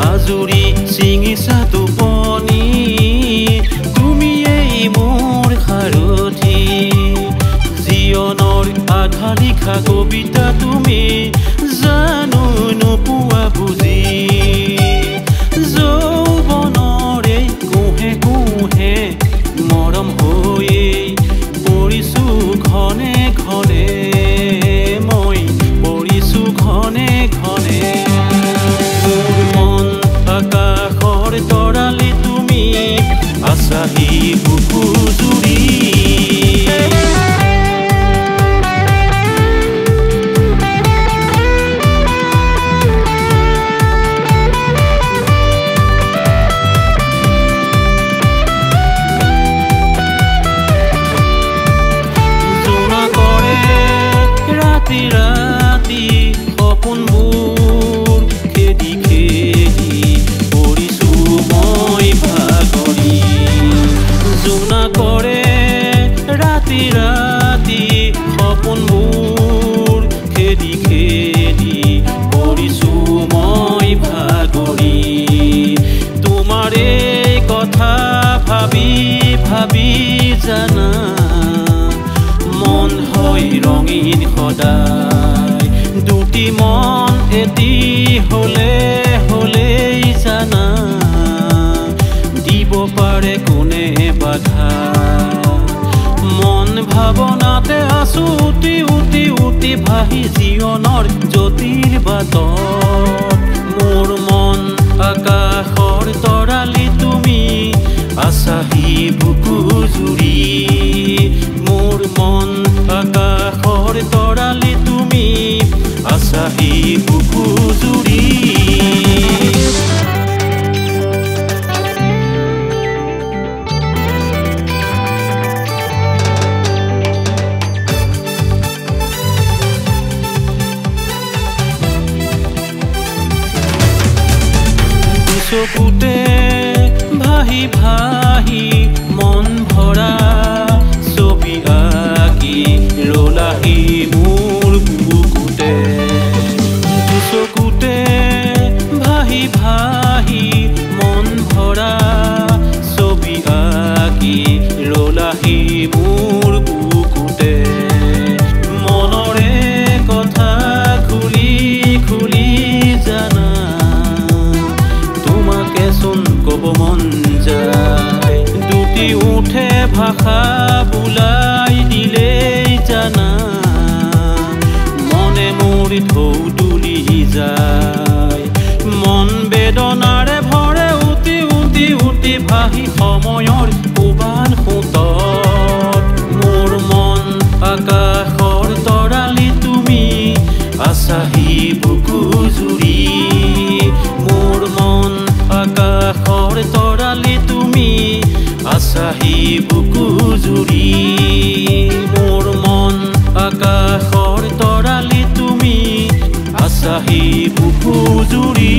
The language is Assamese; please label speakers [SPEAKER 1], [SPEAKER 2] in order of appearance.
[SPEAKER 1] আজুৰি ছিঙিছা টোপনি তুমি এই মোৰ সাৰথি জীৱনৰ আধা লিখা কবিতা তুমি জানো নোপোৱা বুজি যৌৱনৰে কোহে কোহে মৰম হৈয়ে পৰিছো ঘনে ঘনে মই পৰিছো ঘনে ঘনে মোৰ মন আকাশৰ তৰালি তুমি আছাহি বুকু জুৰি ৰাতি সপোনবোৰ খেদি খেদি পৰিছো মই ভাগৰি জোনা কৰে ৰাতি ৰাতি সপোনবোৰ খেদি খেদি পৰিছো মই ভাগৰি তোমাৰে কথা ভাবি ভাবি জানা মন হয় ৰঙীন সদায় দুটি মন এটি হলে হলেই জানা দিব পাৰে কোনে বাধা মন ভাৱনাতে আছো উটি উটি উটি ভাহি জীৱনৰ জ্যোতিৰ বাটত মোৰ মন আকাশৰ তৰালি তুমি আছাহি বুকু জুৰি মোৰ মন আকাশৰ তৰালি তুমি আছাহি বুকু জুৰি চকুতে ভাহি ভাহি মন ভৰা ছবি আঁকি ৰলাহি মোৰ বুকুতে চকুতে ভাহি ভাহি মন ভৰা ছবি আঁকি ৰলাহি মোৰ বুকুতে মনৰে কথা খুলি খুলি জানা কব মন যায় দুটি উঠে ভাষা বুলাই দিলেই জানা মনে মোৰ ঢৌ তুলি যায় মন বেদনাৰে ভৰে উটি উটি উটি ভাহি সময়ৰ কোবাল সোঁতত মোৰ মন আকাশৰ তৰালি তুমি আছাহি বুকু জুৰি মোৰ মন আকাশৰ তৰালি তুমি আছাহি বুকু জুৰি মোৰ মন আকাশৰ তৰালি তুমি আছাহি বুকু জুৰি